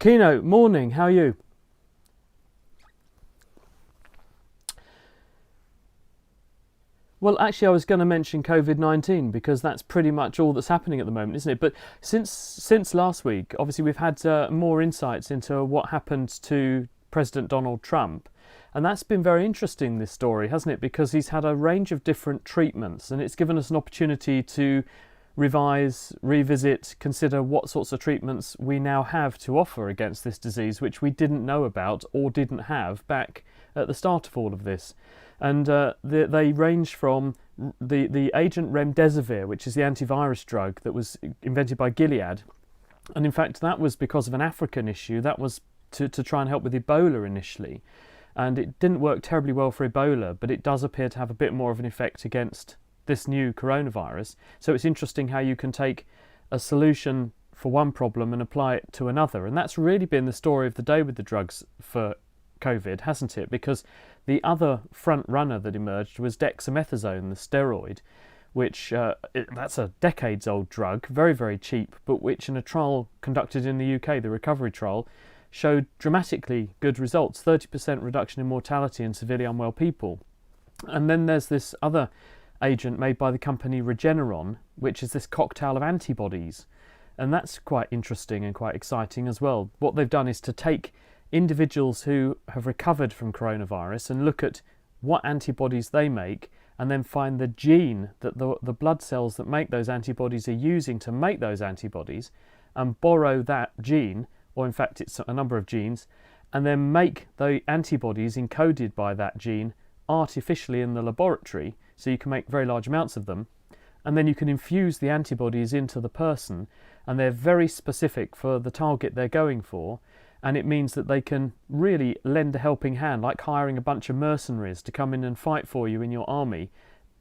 Kino, morning, how are you? Well, actually, I was going to mention COVID-19 because that's pretty much all that's happening at the moment, isn't it? But since last week, obviously, we've had more insights into what happened to President Donald Trump. And that's been very interesting, this story, hasn't it? Because he's had a range of different treatments, and it's given us an opportunity to revise, revisit, consider what sorts of treatments we now have to offer against this disease, which we didn't know about or didn't have back at the start of all of this. And they range from the agent remdesivir, which is the antivirus drug that was invented by Gilead. And in fact, that was because of an African issue. That was to try and help with Ebola initially. And it didn't work terribly well for Ebola, but it does appear to have a bit more of an effect against this new coronavirus. So it's interesting how you can take a solution for one problem and apply it to another. And that's really been the story of the day with the drugs for COVID, hasn't it? Because the other front runner that emerged was dexamethasone, the steroid, which that's a decades-old drug, very, very cheap, but which in a trial conducted in the UK, the recovery trial, showed dramatically good results, 30% reduction in mortality in severely unwell people. And then there's this other agent made by the company Regeneron, which is this cocktail of antibodies. And that's quite interesting and quite exciting as well. What they've done is to take individuals who have recovered from coronavirus and look at what antibodies they make, and then find the gene that the blood cells that make those antibodies are using to make those antibodies, and borrow that gene, or in fact it's a number of genes, and then make the antibodies encoded by that gene artificially in the laboratory, so you can make very large amounts of them, and then you can infuse the antibodies into the person, and they're very specific for the target they're going for, and it means that they can really lend a helping hand, like hiring a bunch of mercenaries to come in and fight for you in your army.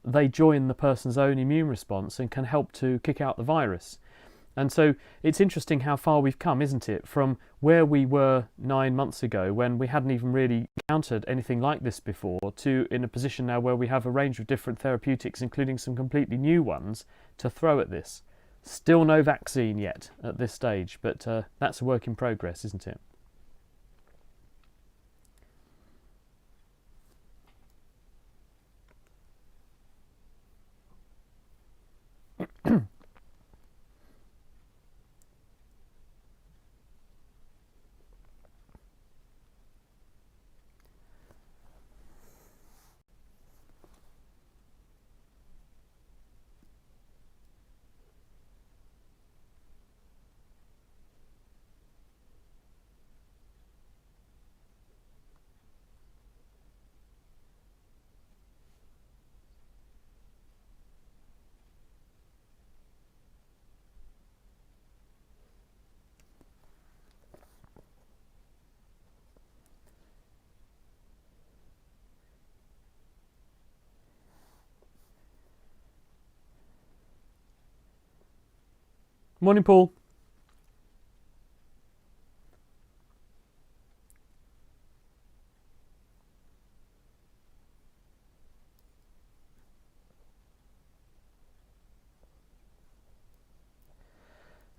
They join the person's own immune response and can help to kick out the virus. And so it's interesting how far we've come, isn't it, from where we were 9 months ago when we hadn't even really encountered anything like this before, to in a position now where we have a range of different therapeutics, including some completely new ones, to throw at this. Still no vaccine yet at this stage, but that's a work in progress, isn't it? Morning, Paul.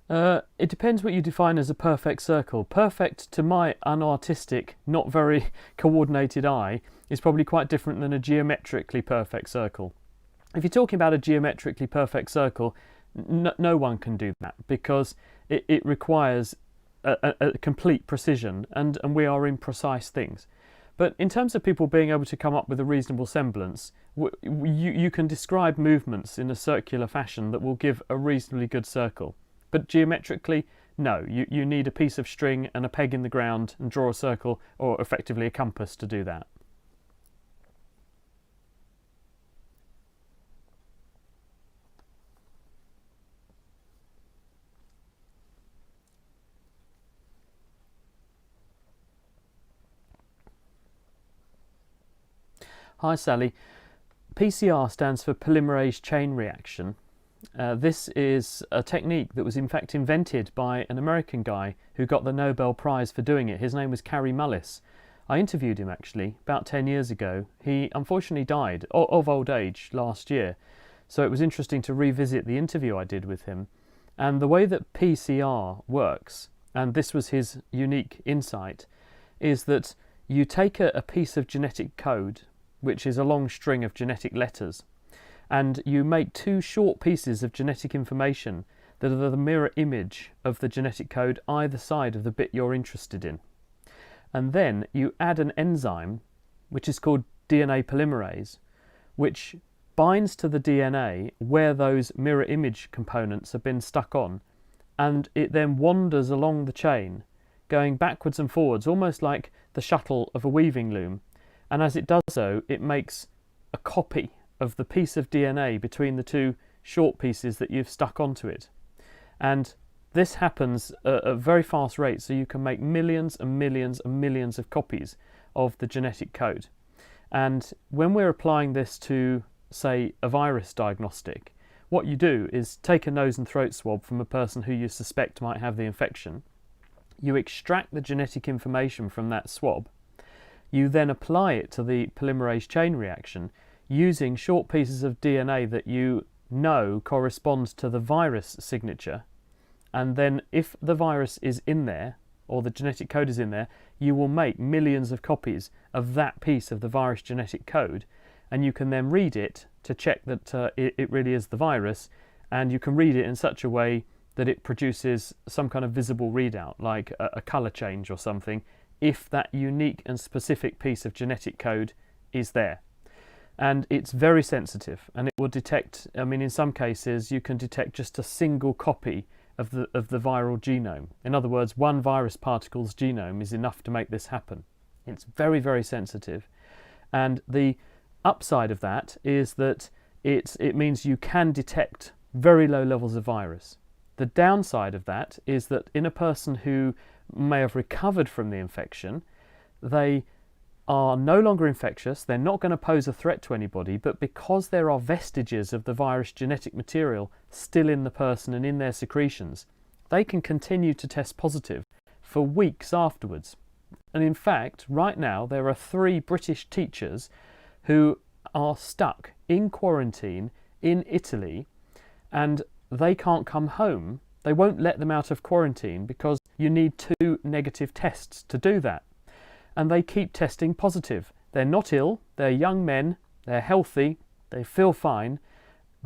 It depends what you define as a perfect circle. Perfect, to my unartistic, not very coordinated eye, is probably quite different than a geometrically perfect circle. If you're talking about a geometrically perfect circle, no one can do that, because it requires a complete precision, and we are imprecise things. But in terms of people being able to come up with a reasonable semblance, you can describe movements in a circular fashion that will give a reasonably good circle. But geometrically, no, you need a piece of string and a peg in the ground and draw a circle, or effectively a compass, to do that. Hi Sally. PCR stands for polymerase chain reaction. This is a technique that was in fact invented by an American guy who got the Nobel Prize for doing it. His name was Kary Mullis. I interviewed him actually about 10 years ago. He unfortunately died of old age last year, so it was interesting to revisit the interview I did with him. And the way that PCR works and this was his unique insight, is that you take a piece of genetic code, which is a long string of genetic letters, and you make two short pieces of genetic information that are the mirror image of the genetic code either side of the bit you're interested in. And then you add an enzyme, which is called DNA polymerase, which binds to the DNA where those mirror image components have been stuck on, and it then wanders along the chain, going backwards and forwards, almost like the shuttle of a weaving loom. And as it does so, it makes a copy of the piece of DNA between the two short pieces that you've stuck onto it. And this happens at a very fast rate, so you can make millions and millions and millions of copies of the genetic code. And when we're applying this to, say, a virus diagnostic, what you do is take a nose and throat swab from a person who you suspect might have the infection. You extract the genetic information from that swab. You then apply it to the polymerase chain reaction using short pieces of DNA that you know corresponds to the virus signature. And then if the virus is in there, or the genetic code is in there, you will make millions of copies of that piece of the virus genetic code, and you can then read it to check that it really is the virus, and you can read it in such a way that it produces some kind of visible readout, like a colour change or something, if that unique and specific piece of genetic code is there. And it's very sensitive, and it will detect, I mean, in some cases you can detect just a single copy of the viral genome. In other words, one virus particle's genome is enough to make this happen. It's very, very sensitive. And the upside of that is that it means you can detect very low levels of virus. The downside of that is that in a person who may have recovered from the infection, they are no longer infectious, they're not going to pose a threat to anybody, but because there are vestiges of the virus genetic material still in the person and in their secretions, they can continue to test positive for weeks afterwards. And in fact, right now there are 3 British teachers who are stuck in quarantine in Italy, and they can't come home. They won't let them out of quarantine because you need 2 negative tests to do that. And they keep testing positive. They're not ill, they're young men, they're healthy, they feel fine,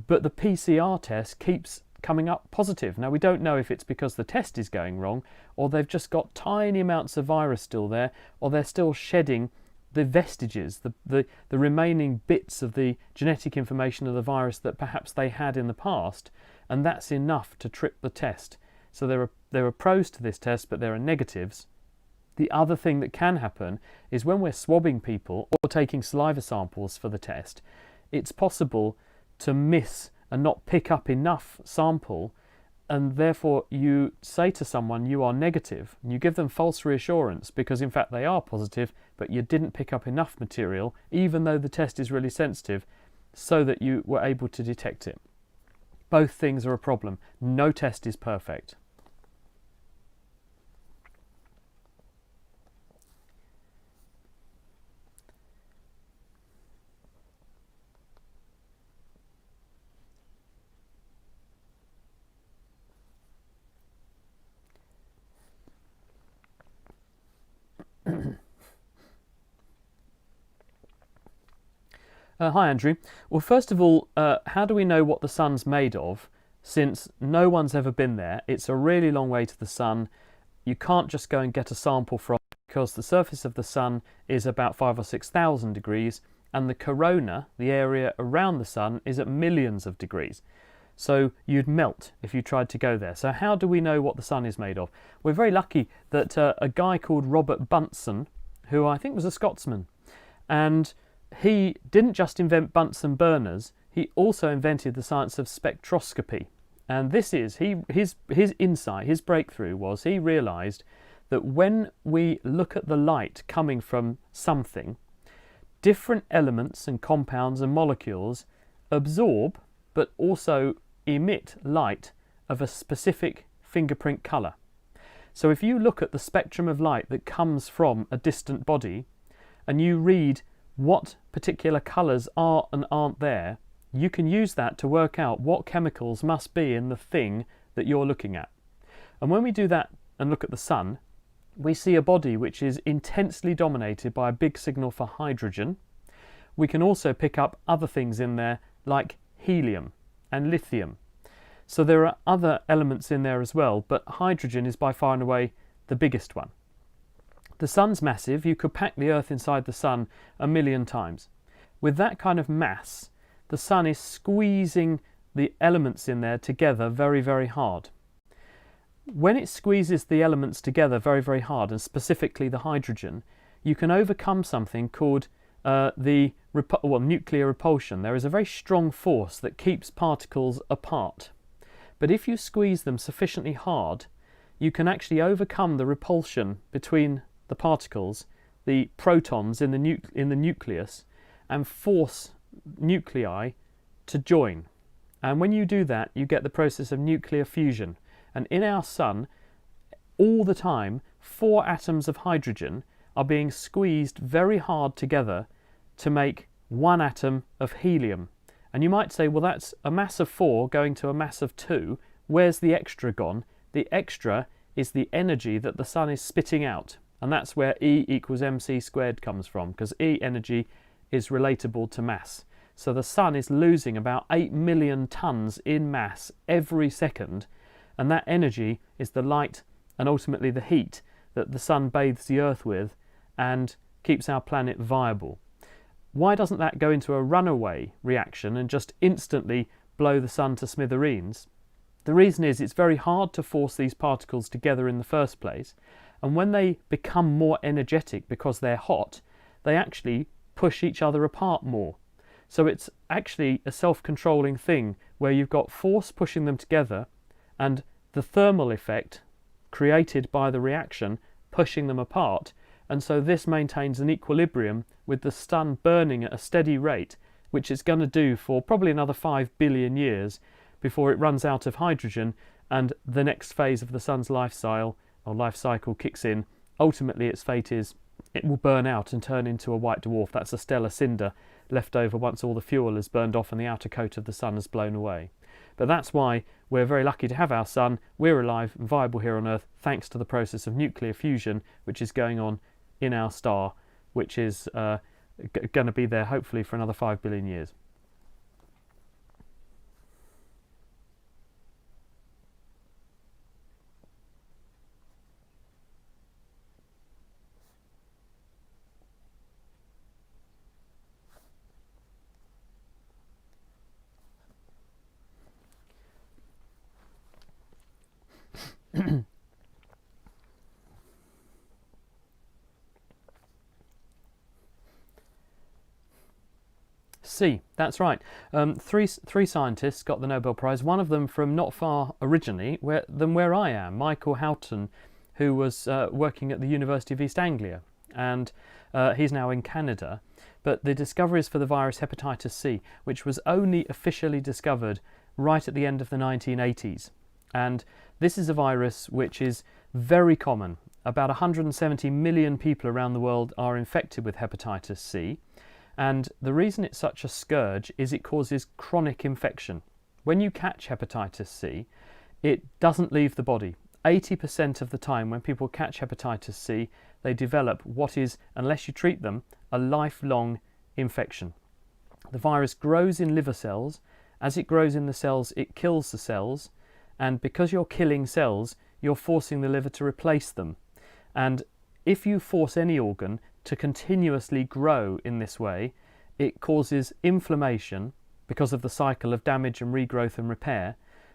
but the PCR test keeps coming up positive. Now, we don't know if it's because the test is going wrong, or they've just got tiny amounts of virus still there, or they're still shedding the vestiges, the remaining bits of the genetic information of the virus that perhaps they had in the past, and that's enough to trip the test. So there are pros to this test, but there are negatives. The other thing that can happen is when we're swabbing people or taking saliva samples for the test, it's possible to miss and not pick up enough sample, and therefore you say to someone you are negative, and you give them false reassurance because in fact they are positive, but you didn't pick up enough material, even though the test is really sensitive, so that you were able to detect it. Both things are a problem. No test is perfect. Hi Andrew. Well, first of all, how do we know what the sun's made of, since no one's ever been there? It's a really long way to the sun. You can't just go and get a sample from it because the surface of the sun is about 5,000 or 6,000 degrees, and the corona, the area around the sun, is at millions of degrees. So you'd melt if you tried to go there. So how do we know what the sun is made of? We're very lucky that a guy called Robert Bunsen, who I think was a Scotsman, and he didn't just invent Bunsen burners, he also invented the science of spectroscopy. And this is, his insight, his breakthrough was he realised that when we look at the light coming from something, different elements and compounds and molecules absorb but also emit light of a specific fingerprint colour. So if you look at the spectrum of light that comes from a distant body and you read what particular colours are and aren't there, you can use that to work out what chemicals must be in the thing that you're looking at. And when we do that and look at the sun, we see a body which is intensely dominated by a big signal for hydrogen. We can also pick up other things in there like helium and lithium. So there are other elements in there as well, but hydrogen is by far and away the biggest one. The sun's massive. You could pack the Earth inside the sun 1,000,000 times. With that kind of mass, the sun is squeezing the elements in there together very, very hard. When it squeezes the elements together very, very hard, and specifically the hydrogen, you can overcome something called nuclear repulsion. There is a very strong force that keeps particles apart. But if you squeeze them sufficiently hard, you can actually overcome the repulsion between the particles, the protons in the nucleus, and force nuclei to join. And when you do that, you get the process of nuclear fusion. And in our sun, all the time, 4 atoms of hydrogen are being squeezed very hard together to make 1 atom of helium. And you might say, well, that's a mass of 4 going to a mass of 2. Where's the extra gone? The extra is the energy that the sun is spitting out. And that's where E equals mc squared comes from, because E energy is relatable to mass. So the sun is losing about 8 million tons in mass every second, and that energy is the light and ultimately the heat that the sun bathes the Earth with and keeps our planet viable. Why doesn't that go into a runaway reaction and just instantly blow the sun to smithereens? The reason is it's very hard to force these particles together in the first place, and when they become more energetic because they're hot, they actually push each other apart more. So it's actually a self-controlling thing where you've got force pushing them together and the thermal effect created by the reaction pushing them apart, and so this maintains an equilibrium with the sun burning at a steady rate, which it's going to do for probably another 5 billion years before it runs out of hydrogen and the next phase of the sun's life cycle kicks in. Ultimately its fate is it will burn out and turn into a white dwarf. That's a stellar cinder left over once all the fuel is burned off and the outer coat of the sun has blown away. But that's why we're very lucky to have our sun. We're alive and viable here on Earth thanks to the process of nuclear fusion which is going on in our star, which is going to be there hopefully for another 5 billion years. C, that's right. Three scientists got the Nobel Prize, one of them from not far originally than where I am, Michael Houghton, who was working at the University of East Anglia, and he's now in Canada. But the discoveries for the virus hepatitis C, which was only officially discovered right at the end of the 1980s. And this is a virus which is very common. About 170 million people around the world are infected with hepatitis C. And the reason it's such a scourge is it causes chronic infection. When you catch hepatitis C, it doesn't leave the body. 80% of the time when people catch hepatitis C, they develop what is, unless you treat them, a lifelong infection. The virus grows in liver cells. As it grows in the cells, it kills the cells. And because you're killing cells, you're forcing the liver to replace them. And if you force any organ to continuously grow in this way, it causes inflammation because of the cycle of damage and regrowth and repair,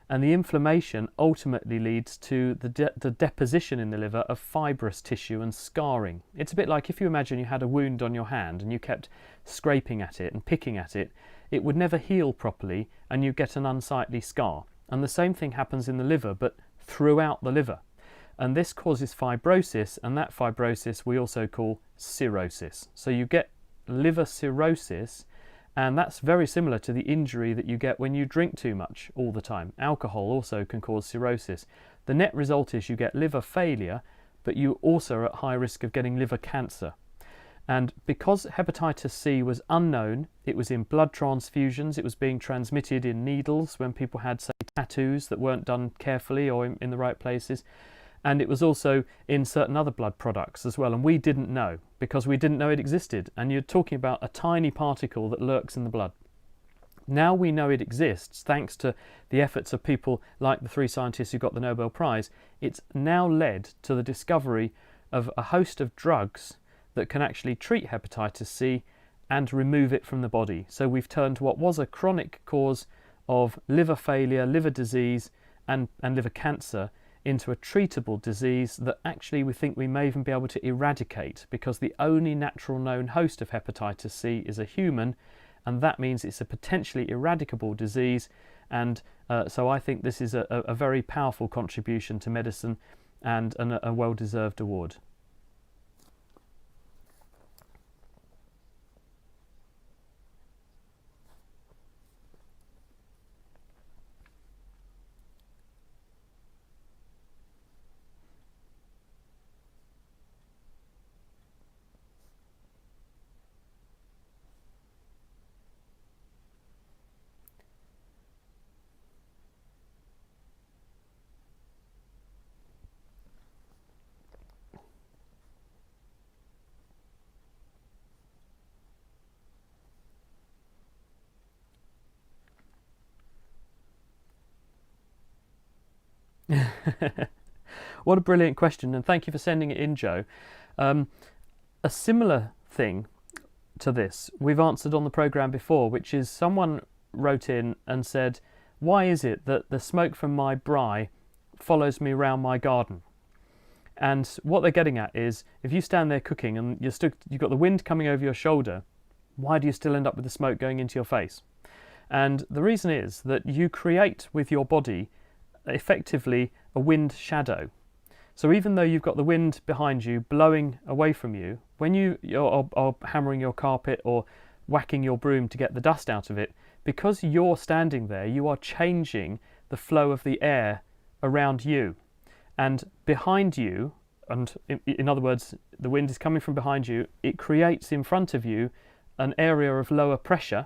and the inflammation ultimately leads to the deposition in the liver of fibrous tissue and scarring. It's a bit like if you imagine you had a wound on your hand and you kept scraping at it and picking at it, it would never heal properly and you get an unsightly scar. And the same thing happens in the liver, but throughout the liver. And this causes fibrosis, and that fibrosis we also call cirrhosis. So you get liver cirrhosis, and that's very similar to the injury that you get when you drink too much all the time. Alcohol also can cause cirrhosis. The net result is you get liver failure, but you also are at high risk of getting liver cancer. And because hepatitis C was unknown, it was in blood transfusions, it was being transmitted in needles when people had, say, tattoos that weren't done carefully or in the right places. And it was also in certain other blood products as well, and we didn't know because we didn't know it existed. And you're talking about a tiny particle that lurks in the blood. Now we know it exists thanks to the efforts of people like the 3 scientists who got the Nobel Prize. It's now led to the discovery of a host of drugs that can actually treat hepatitis C and remove it from the body. So we've turned what was a chronic cause of liver failure, liver disease and liver cancer into a treatable disease that actually we think we may even be able to eradicate, because the only natural known host of hepatitis C is a human, and that means it's a potentially eradicable disease. And so I think this is a very powerful contribution to medicine and a well-deserved award. What a brilliant question, and thank you for sending it in, Joe. A similar thing to this we've answered on the programme before, which is someone wrote in and said, why is it that the smoke from my braai follows me around my garden? And what they're getting at is, if you stand there cooking and you've got the wind coming over your shoulder, why do you still end up with the smoke going into your face? And the reason is that you create with your body effectively a wind shadow. So even though you've got the wind behind you blowing away from you, when you're hammering your carpet or whacking your broom to get the dust out of it, because you're standing there, you are changing the flow of the air around you. And behind you, and in other words, the wind is coming from behind you, it creates in front of you an area of lower pressure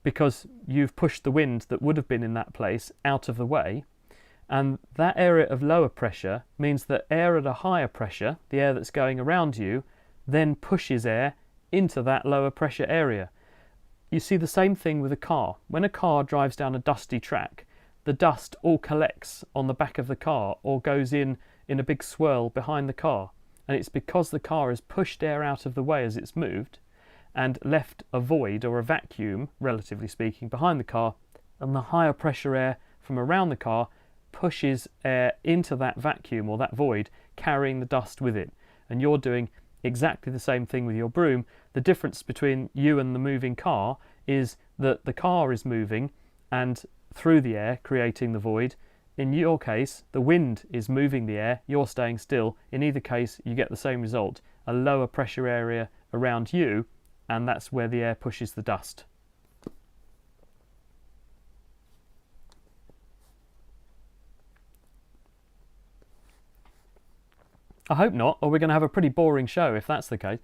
because you've pushed the wind that would have been in that place out of the way. And that area of lower pressure means that air at a higher pressure, the air that's going around you, then pushes air into that lower pressure area. You see the same thing with a car. When a car drives down a dusty track, the dust all collects on the back of the car or goes in a big swirl behind the car. And it's because the car has pushed air out of the way as it's moved and left a void or a vacuum, relatively speaking, behind the car, and the higher pressure air from around the car pushes air into that vacuum or that void, carrying the dust with it. And you're doing exactly the same thing with your broom. The difference between you and the moving car is that the car is moving and through the air creating the void. In your case, the wind is moving the air, you're staying still. In either case, you get the same result, a lower pressure area around you, and that's where the air pushes the dust. I hope not, or we're going to have a pretty boring show if that's the case.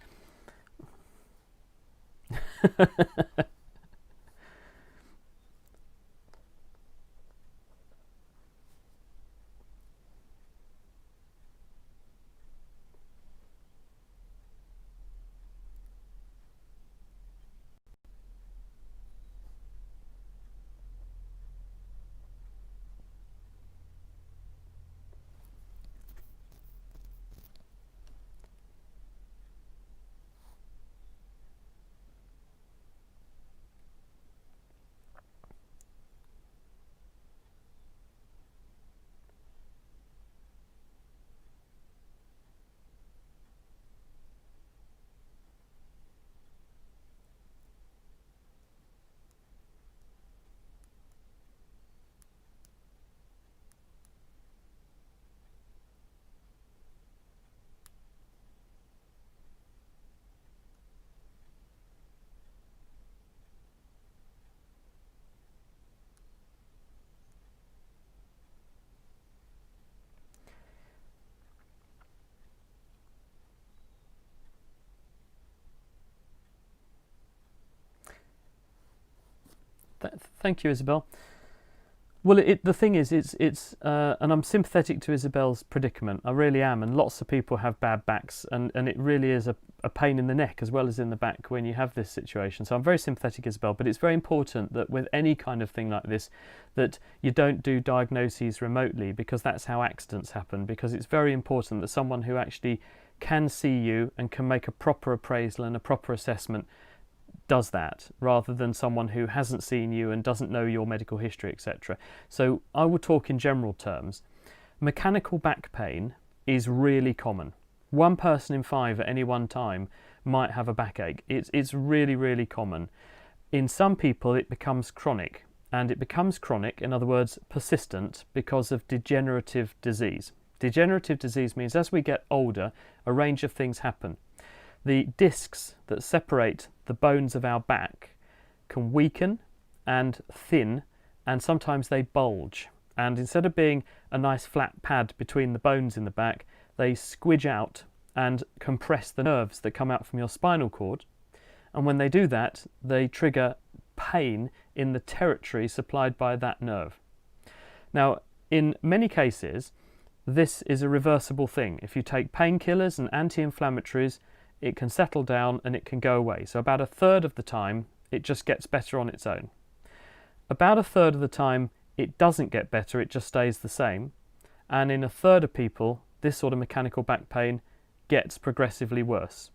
Thank you, Isabel. Well, the thing is, and I'm sympathetic to Isabel's predicament. I really am, and lots of people have bad backs, and it really is a pain in the neck as well as in the back when you have this situation. So I'm very sympathetic, Isabel, but it's very important that with any kind of thing like this, that you don't do diagnoses remotely, because that's how accidents happen. Because it's very important that someone who actually can see you and can make a proper appraisal and a proper assessment does that, rather than someone who hasn't seen you and doesn't know your medical history, etc. So I will talk in general terms. Mechanical back pain is really common. One person in 5 at any one time might have a backache. It's really, really common. In some people it becomes chronic, and it becomes chronic, in other words persistent, because of degenerative disease. Degenerative disease means as we get older, a range of things happen. The discs that separate the bones of our back can weaken and thin, and sometimes they bulge. And instead of being a nice flat pad between the bones in the back, they squidge out and compress the nerves that come out from your spinal cord. And when they do that, they trigger pain in the territory supplied by that nerve. Now, in many cases, this is a reversible thing. If you take painkillers and anti-inflammatories, it can settle down and it can go away. So about a third of the time, it just gets better on its own. About a third of the time, it doesn't get better, it just stays the same. And in a third of people, this sort of mechanical back pain gets progressively worse.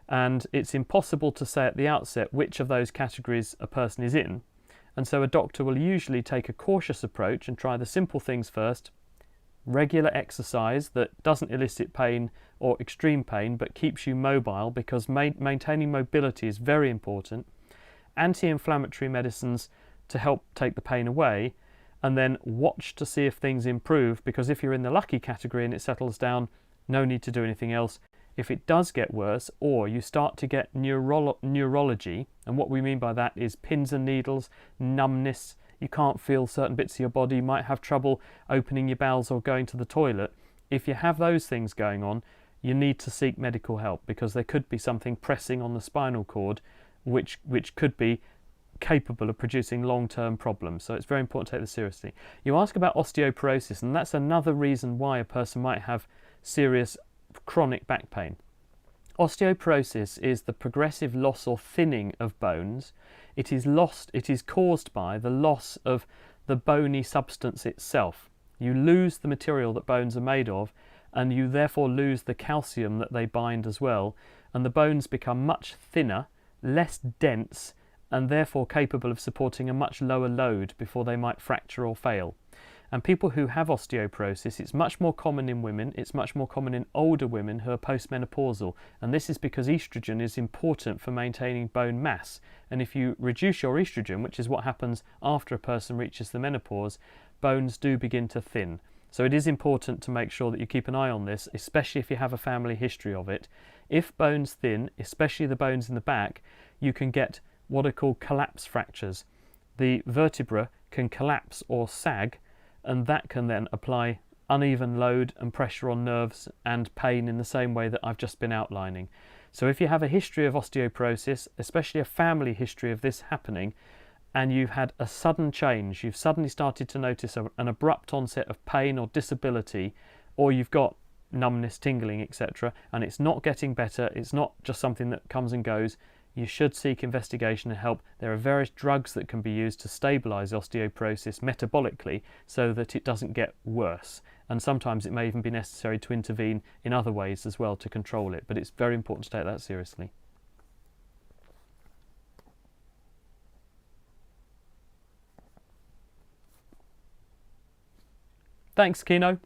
And it's impossible to say at the outset which of those categories a person is in. And so a doctor will usually take a cautious approach and try the simple things first. Regular exercise that doesn't elicit pain or extreme pain but keeps you mobile, because maintaining mobility is very important. Anti-inflammatory medicines to help take the pain away, and then watch to see if things improve, because if you're in the lucky category and it settles down, no need to do anything else. If it does get worse, or you start to get neurology, and what we mean by that is pins and needles, numbness, you can't feel certain bits of your body, you might have trouble opening your bowels or going to the toilet. If you have those things going on, you need to seek medical help, because there could be something pressing on the spinal cord which could be capable of producing long-term problems. So it's very important to take this seriously. You ask about osteoporosis, and that's another reason why a person might have serious chronic back pain. Osteoporosis is the progressive loss or thinning of bones. It is caused by the loss of the bony substance itself. You lose the material that bones are made of, and you therefore lose the calcium that they bind as well, and the bones become much thinner, less dense, and therefore capable of supporting a much lower load before they might fracture or fail. And people who have osteoporosis, it's much more common in women, it's much more common in older women who are postmenopausal, and this is because estrogen is important for maintaining bone mass. And if you reduce your estrogen, which is what happens after a person reaches the menopause, bones do begin to thin. So it is important to make sure that you keep an eye on this, especially if you have a family history of it. If bones thin, especially the bones in the back, you can get what are called collapse fractures. The vertebra can collapse or sag, and that can then apply uneven load and pressure on nerves and pain in the same way that I've just been outlining. So if you have a history of osteoporosis, especially a family history of this happening, and you've had a sudden change, you've suddenly started to notice an abrupt onset of pain or disability, or you've got numbness, tingling, etc., and it's not getting better, it's not just something that comes and goes, you should seek investigation and help. There are various drugs that can be used to stabilise osteoporosis metabolically so that it doesn't get worse. And sometimes it may even be necessary to intervene in other ways as well to control it. But it's very important to take that seriously. Thanks, Kino.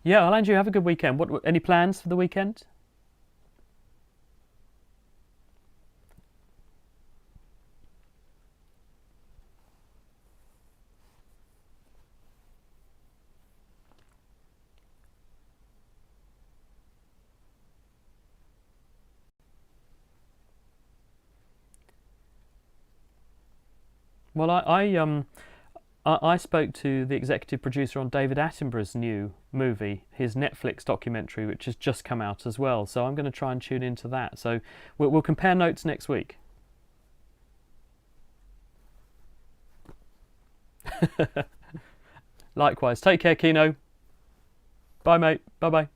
Yeah, well, Andrew, have a good weekend. Any plans for the weekend? Well, I spoke to the executive producer on David Attenborough's new movie, his Netflix documentary, which has just come out as well. So I'm going to try and tune into that. So we'll compare notes next week. Likewise. Take care, Kino. Bye, mate. Bye bye.